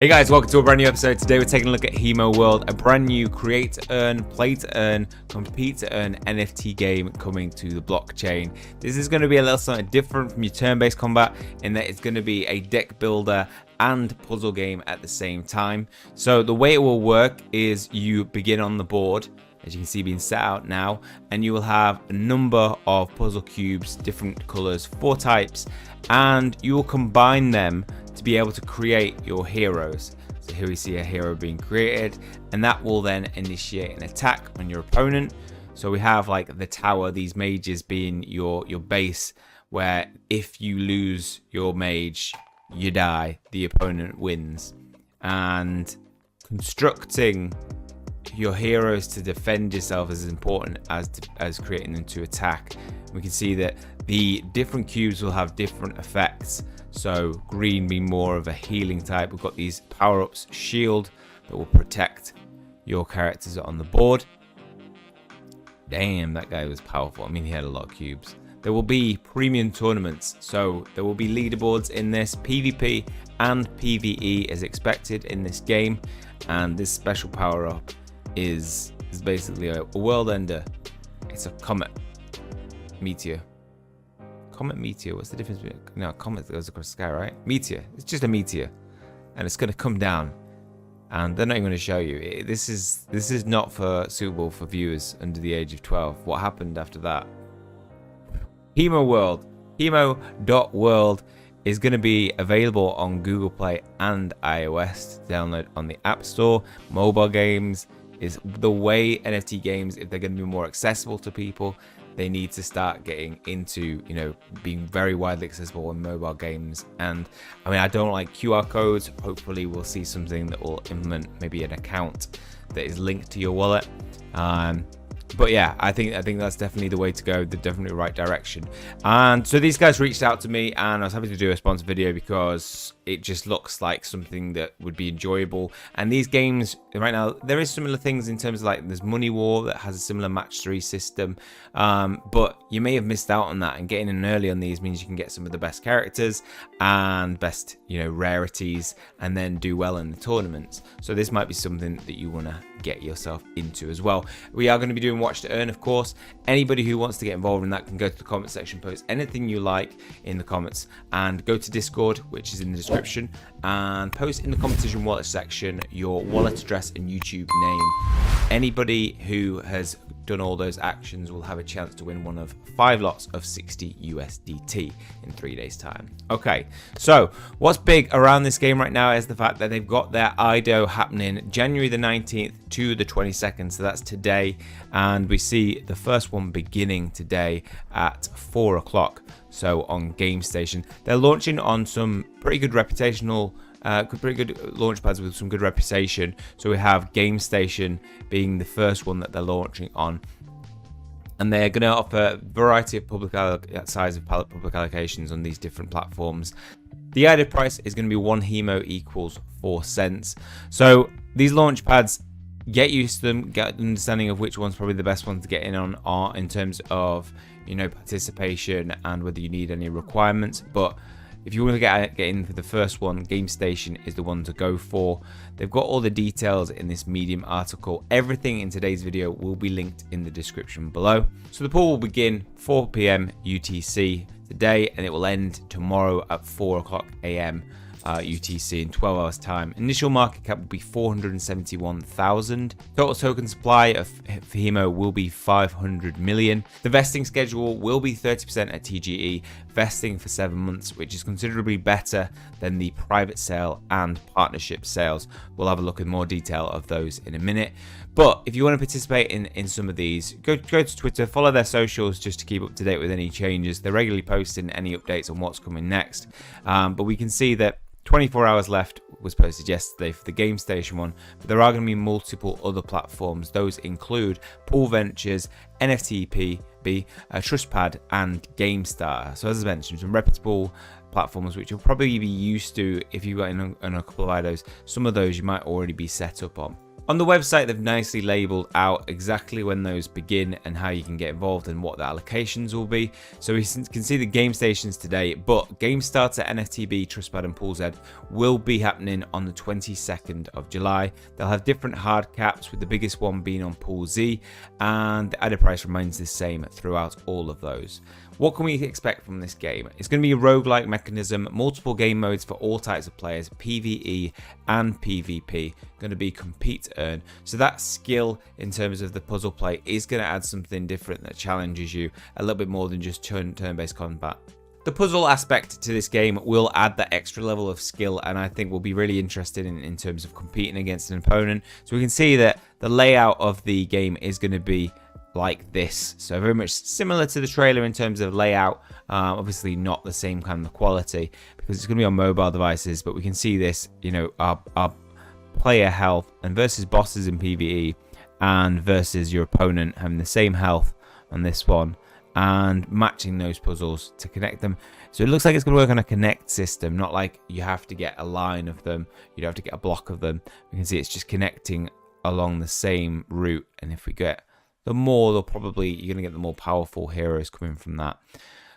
Hey guys, welcome to a brand new episode. Today we're taking a look at Himo World, a brand new create to earn, play to earn, compete to earn NFT game coming to the blockchain. This is going to be a little something different from your turn-based combat in that it's going to be a deck builder and puzzle game at the same time. So the way it will work is you begin on the board, as you can see being set out now, and you will have a number of puzzle cubes, different colors, 4 types, and you will combine them to be able to create your heroes. So here we see a hero being created, and that will then initiate an attack on your opponent. So we have like the tower, these mages being your base, where if you lose your mage, you die, the opponent wins. And constructing your heroes to defend yourself is as important as creating them to attack. We can see that the different cubes will have different effects. So green being more of a healing type. We've got these power-ups, shield, that will protect your characters on the board. Damn, that guy was powerful. I mean, he had a lot of cubes. There will be premium tournaments, so there will be leaderboards in this. PvP and PvE is expected in this game, and this special power-up is basically a world ender. It's a comet meteor. Comet meteor, what's the difference between no comet that goes across the sky, right? Meteor, it's just a meteor, and it's going to come down, and they're not even going to show you. This is not suitable for viewers under the age of 12. What happened after that? Himo World, Himo.world is going to be available on Google Play and iOS to download on the App Store. Mobile games is the way NFT games, if they're going to be more accessible to people, they need to start getting into, being very widely accessible on mobile games. And I mean, I don't like QR codes. Hopefully we'll see something that will implement maybe an account that is linked to your wallet. But yeah, I think that's definitely the way to go, the definitely right direction. And so these guys reached out to me, and I was happy to do a sponsor video because it just looks like something that would be enjoyable. And these games right now, there is similar things in terms of like there's Money War that has a similar match 3 system, but you may have missed out on that. And getting in early on these means you can get some of the best characters and best rarities, and then do well in the tournaments. So this might be something that you want to get yourself into as well. We are going to be doing watch to earn, of course. Anybody who wants to get involved in that can go to the comment section, post anything you like in the comments, and go to Discord, which is in the description, and post in the competition wallet section your wallet address and YouTube name. Anybody who has done all those actions will have a chance to win one of 5 lots of 60 USDT in 3 days time. Okay, so what's big around this game right now is the fact that they've got their IDO happening January the 19th to the 22nd, so that's today, and we see the first one beginning today at 4 o'clock. So on Gamestation, they're launching on some pretty good reputational pretty good launch pads with some good reputation. So we have Gamestation being the first one that they're launching on, and they're going to offer a variety of public allocations on these different platforms. The added price is going to be 1 Hemo equals 4 cents. So these launch pads, get used to them, get an understanding of which one's probably the best one to get in on are in terms of participation and whether you need any requirements. But if you want to get in for the first one, Gamestation is the one to go for. They've got all the details in this Medium article. Everything in today's video will be linked in the description below. So the pool will begin 4 PM UTC today, and it will end tomorrow at 4 o'clock AM UTC in 12 hours time. Initial market cap will be 471,000. Total token supply of Hemo will be 500 million. The vesting schedule will be 30% at TGE, vesting for 7 months, which is considerably better than the private sale and partnership sales. We'll have a look in more detail of those in a minute. But if you want to participate in some of these, go to Twitter, follow their socials just to keep up to date with any changes. They're regularly posting any updates on what's coming next. But we can see that 24 hours left was posted yesterday for the Gamestation one, but there are going to be multiple other platforms. Those include Pool Ventures, NFTb, Trustpad, and Gamestarter. So as I mentioned, some reputable platforms which you'll probably be used to if you've got in a couple of IDOs. Some of those you might already be set up on. On the website, they've nicely labeled out exactly when those begin and how you can get involved and what the allocations will be. So we can see the game stations today, but Gamestarter, NFTb, Trustpad and PoolZ will be happening on the 22nd of July. They'll have different hard caps, with the biggest one being on PoolZ, and the added price remains the same throughout all of those. What can we expect from this game? It's going to be a roguelike mechanism, multiple game modes for all types of players, PvE and PvP, going to be compete to earn. So that skill in terms of the puzzle play is going to add something different that challenges you a little bit more than just turn-based combat. The puzzle aspect to this game will add that extra level of skill, and I think will be really interested in terms of competing against an opponent. So we can see that the layout of the game is going to be like this, so very much similar to the trailer in terms of layout. Obviously not the same kind of quality because it's going to be on mobile devices, but we can see this, you know, our player health and versus bosses in PvE and versus your opponent having the same health on this one and matching those puzzles to connect them. So it looks like it's going to work on a connect system, not like you have to get a line of them, you don't have to get a block of them. We can see it's just connecting along the same route, and if we get the more, you're going to get the more powerful heroes coming from that.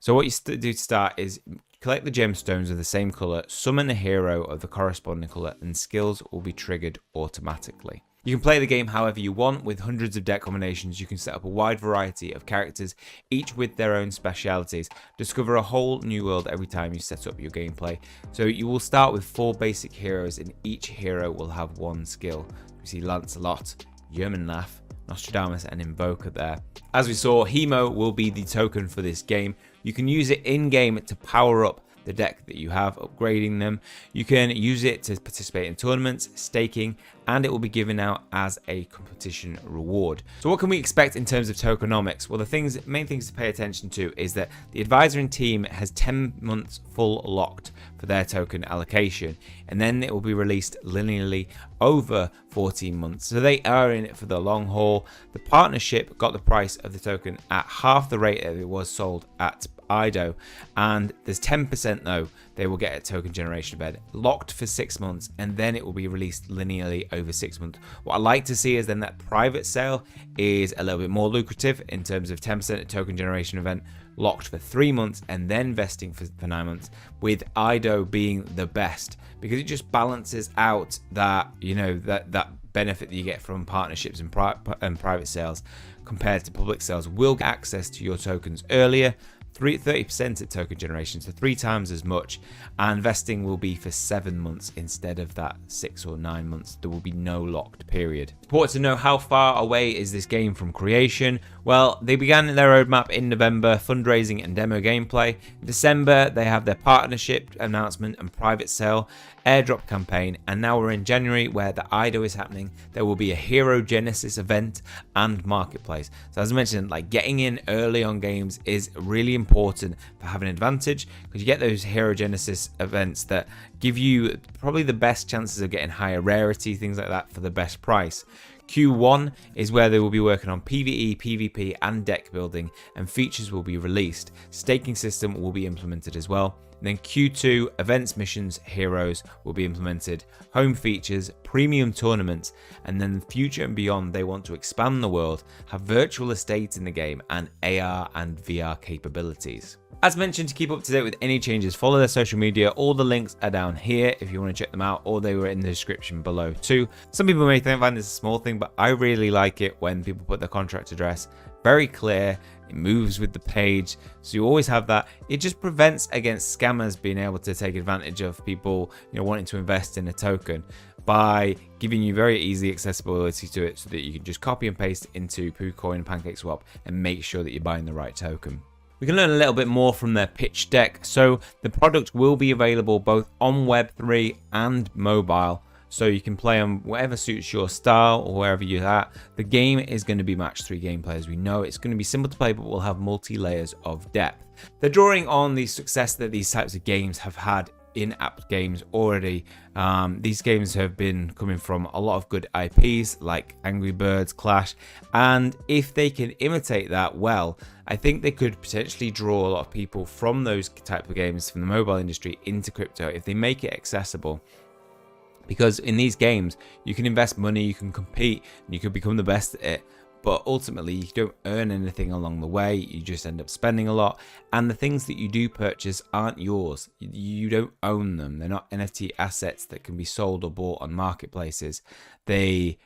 So what you do to start is collect the gemstones of the same color, summon a hero of the corresponding color, and skills will be triggered automatically. You can play the game however you want. With hundreds of deck combinations, you can set up a wide variety of characters, each with their own specialities. Discover a whole new world every time you set up your gameplay. So you will start with 4 basic heroes, and each hero will have 1 skill. You see Lancelot, Yermanlaff, Nostradamus and Invoker there. As we saw, Hemo will be the token for this game. You can use it in-game to power up the deck that you have, upgrading them. You can use it to participate in tournaments, staking, and it will be given out as a competition reward. So what can we expect in terms of tokenomics? Well, the main things to pay attention to is that the advisory team has 10 months full locked for their token allocation, and then it will be released linearly over 14 months. So they are in it for the long haul. The partnership got the price of the token at half the rate that it was sold at IDO, and there's 10% though they will get a token generation event locked for 6 months, and then it will be released linearly over 6 months. What I like to see is then that private sale is a little bit more lucrative in terms of 10% token generation event locked for 3 months and then vesting for 9 months, with IDO being the best because it just balances out that, you know, that benefit that you get from partnerships and private sales compared to public sales. Will get access to your tokens earlier, 30% at token generation, so 3 times as much, and vesting will be for 7 months instead of that 6 or 9 months. There will be no locked period. Important to know, how far away is this game from creation? Well, they began their roadmap in November, fundraising and demo gameplay. In December, they have their partnership announcement and private sale, airdrop campaign, and now we're in January where the IDO is happening. There will be a Hero Genesis event and marketplace. So as I mentioned, like, getting in early on games is really important for having an advantage, because you get those Hero Genesis events that give you probably the best chances of getting higher rarity, things like that, for the best price. Q1 is where they will be working on PvE, PvP and deck building, and features will be released. Staking system will be implemented as well. And then Q2, events, missions, heroes will be implemented, home features, premium tournaments, and then the future and beyond, they want to expand the world, have virtual estates in the game, and AR and VR capabilities. As mentioned, to keep up to date with any changes, follow their social media. All the links are down here if you want to check them out, or they were in the description below too. Some people may find this a small thing, but I really like it when people put their contract address very clear. It moves with the page, so you always have that. It just prevents against scammers being able to take advantage of people, you know, wanting to invest in a token by giving you very easy accessibility to it, so that you can just copy and paste into PooCoin and PancakeSwap and make sure that you're buying the right token. We can learn a little bit more from their pitch deck. So the product will be available both on Web3 and mobile, so you can play on whatever suits your style or wherever you're at. The game is going to be match 3 gameplay, as we know. It's going to be simple to play, but will have multi-layers of depth. They're drawing on the success that these types of games have had in-app games already. These games have been coming from a lot of good IPs like Angry Birds, Clash, and if they can imitate that well, I think they could potentially draw a lot of people from those type of games from the mobile industry into crypto if they make it accessible. Because in these games, you can invest money, you can compete, and you can become the best at it. But ultimately, you don't earn anything along the way. You just end up spending a lot. And the things that you do purchase aren't yours. You don't own them. They're not NFT assets that can be sold or bought on marketplaces. They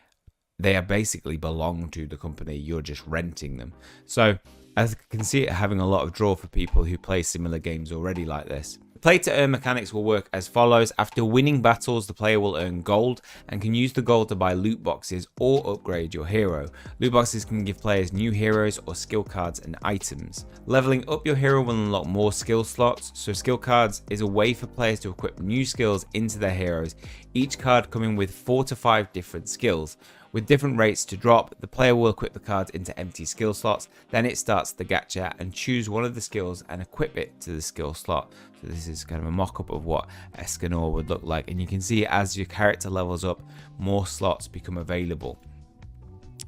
are basically belong to the company. You're just renting them. So I can see it having a lot of draw for people who play similar games already like this. Play to earn mechanics will work as follows. After winning battles, the player will earn gold and can use the gold to buy loot boxes or upgrade your hero. Loot boxes can give players new heroes or skill cards and items. Leveling up your hero will unlock more skill slots, so skill cards is a way for players to equip new skills into their heroes, each card coming with 4 to 5 different skills. With different rates to drop, the player will equip the cards into empty skill slots, then it starts the gacha and choose one of the skills and equip it to the skill slot. So this is kind of a mock-up of what Escanor would look like, and you can see as your character levels up, more slots become available.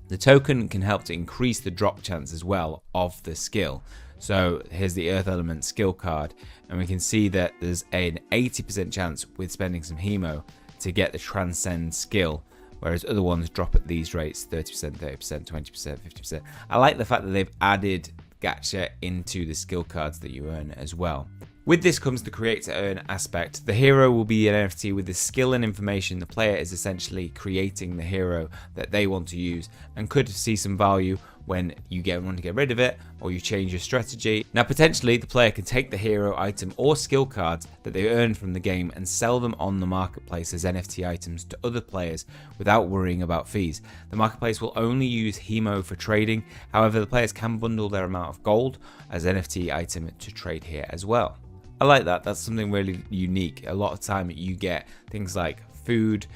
The token can help to increase the drop chance as well of the skill. So here's the Earth Element skill card, and we can see that there's an 80% chance with spending some Hemo to get the Transcend skill, whereas other ones drop at these rates, 30%, 30%, 20%, 50%. I like the fact that they've added gacha into the skill cards that you earn as well. With this comes the create to earn aspect. The hero will be an NFT with the skill and information. The player is essentially creating the hero that they want to use and could see some value when you want to get rid of it or you change your strategy. Now potentially the player can take the hero item or skill cards that they earned from the game and sell them on the marketplace as NFT items to other players without worrying about fees. The marketplace will only use Hemo for trading. However, the players can bundle their amount of gold as NFT item to trade here as well. I like that. That's something really unique. A lot of time you get things like food,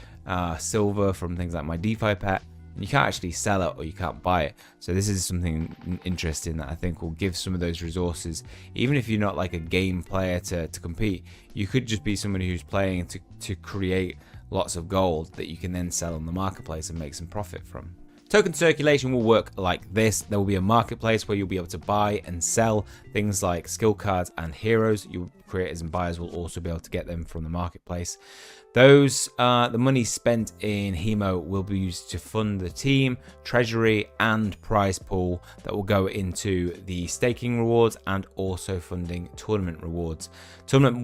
silver from things like my DeFi pet, and you can't actually sell it or you can't buy it. So this is something interesting that I think will give some of those resources. Even if you're not like a game player to compete, you could just be somebody who's playing to create lots of gold that you can then sell on the marketplace and make some profit from. Token circulation will work like this. There will be a marketplace where you'll be able to buy and sell things like skill cards and heroes. Your creators and buyers will also be able to get them from the marketplace. Those, the money spent in Hemo will be used to fund the team, treasury, and prize pool that will go into the staking rewards and also funding tournament rewards. Tournament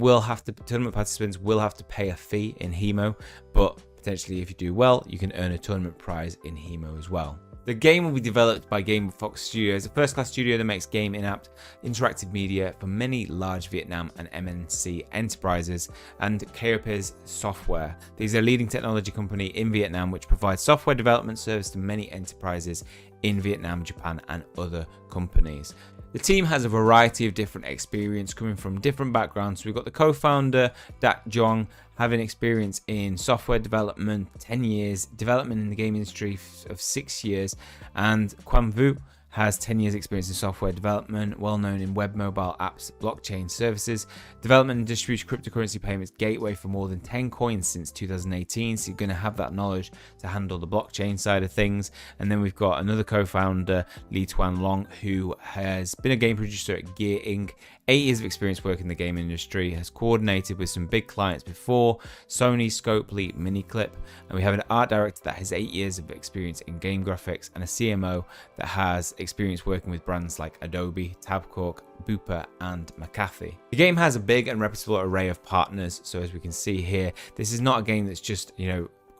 participants will have to pay a fee in Hemo, but potentially if you do well, you can earn a tournament prize in Hemo as well. The game will be developed by Game Fox Studios, a first-class studio that makes game in-app interactive media for many large Vietnam and MNC enterprises, and KOP's software. These are a leading technology company in Vietnam which provides software development service to many enterprises in Vietnam, Japan, and other companies. The team has a variety of different experience coming from different backgrounds. So we've got the co-founder, Dak Jong, having experience in software development, 10 years, development in the game industry of 6 years, and Quan Vu has 10 years experience in software development, well known in web mobile apps, blockchain services, development and distribution cryptocurrency payments gateway for more than 10 coins since 2018. So you're going to have that knowledge to handle the blockchain side of things. And then we've got another co-founder, Li Tuan Long, who has been a game producer at Gear Inc., 8 years of experience working in the game industry, has coordinated with some big clients before, Sony, Scopely, Miniclip, and we have an art director that has 8 years of experience in game graphics and a CMO that has experience working with brands like Adobe, Tabcorp, Bupa, and McAfee. The game has a big and reputable array of partners, so as we can see here, this is not a game that's just,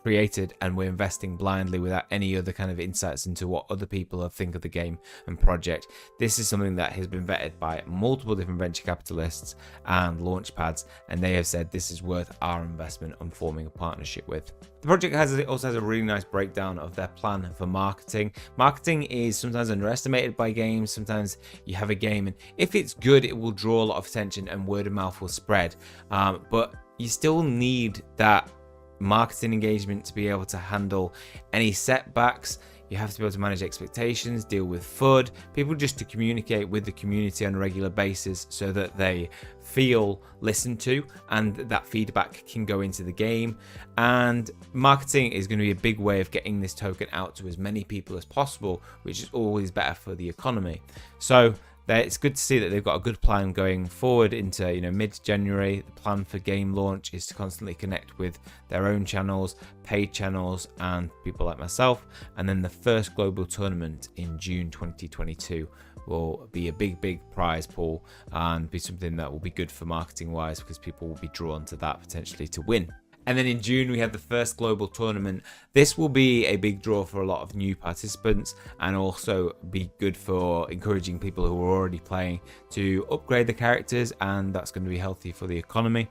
created and we're investing blindly without any other kind of insights into what other people think of the game and project. This is something that has been vetted by multiple different venture capitalists and launchpads, and they have said this is worth our investment on forming a partnership with. The project also has a really nice breakdown of their plan for marketing. Marketing is sometimes underestimated by games. Sometimes you have a game and if it's good, it will draw a lot of attention and word of mouth will spread. But you still need that marketing engagement to be able to handle any setbacks. You have to be able to manage expectations, deal with FUD, people just to communicate with the community on a regular basis so that they feel listened to and that feedback can go into the game. And marketing is going to be a big way of getting this token out to as many people as possible, which is always better for the economy. So It's good to see that they've got a good plan going forward into mid-January. The plan for game launch is to constantly connect with their own channels, paid channels, and people like myself. And then the first global tournament in June 2022 will be a big prize pool and be something that will be good for marketing wise, because people will be drawn to that potentially to win. And then in June, we have the first global tournament. This will be a big draw for a lot of new participants, and also be good for encouraging people who are already playing to upgrade the characters, and that's going to be healthy for the economy.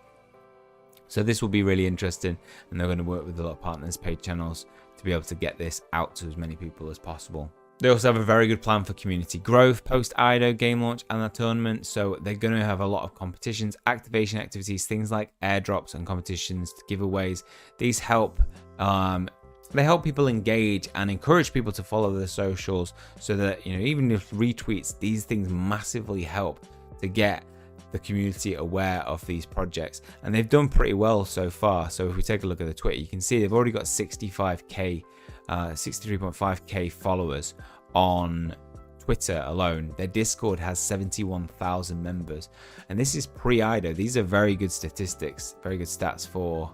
So this will be really interesting, and they're going to work with a lot of partners, paid channels, to be able to get this out to as many people as possible. They also have a very good plan for community growth post IDO game launch and the tournament. So they're going to have a lot of competitions, activation activities, things like airdrops and competitions, giveaways. These help they help people engage and encourage people to follow their socials, so that even if retweets, these things massively help to get the community aware of these projects. And they've done pretty well so far. So if we take a look at the Twitter, you can see they've already got 63.5k followers on Twitter alone. Their Discord has 71,000 members, and this is pre-IDO. These are very good statistics, very good stats for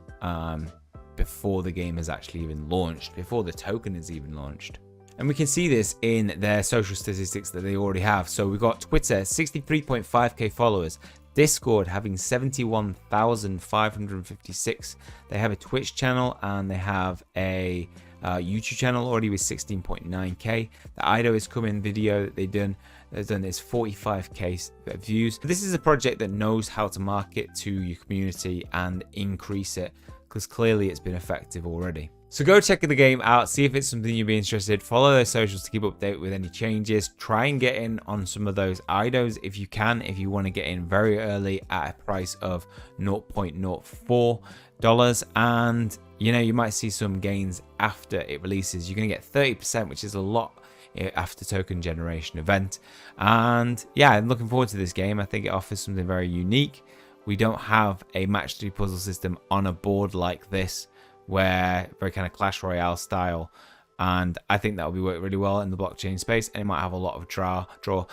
before the game has actually even launched, before the token is even launched. And we can see this in their social statistics that they already have. So we've got Twitter, 63.5k followers. Discord having 71,556. They have a Twitch channel, and they have a YouTube channel already with 16.9k. The IDO is coming video that they've done is 45k views. This is a project that knows how to market to your community and increase it, because clearly it's been effective already. So go check the game out, see if it's something you'd be interested. Follow their socials to keep updated with any changes. Try and get in on some of those IDOs if you can, if you want to get in very early at a price of $0.04. And you might see some gains after it releases. You're going to get 30%, which is a lot after token generation event. And yeah, I'm looking forward to this game. I think it offers something very unique. We don't have a match 3 puzzle system on a board like this, where very kind of Clash Royale style, and I think that will be work really well in the blockchain space, and it might have a lot of draw.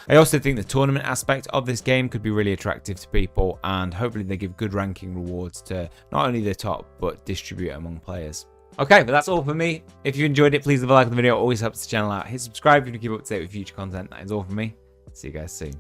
I also think the tournament aspect of this game could be really attractive to people, and hopefully they give good ranking rewards to not only the top but distribute among players. Okay, but that's all for me. If you enjoyed it, please leave a like on the video. It always helps the channel out. Hit subscribe if you want to keep up to date with future content. That is all from me. See you guys soon.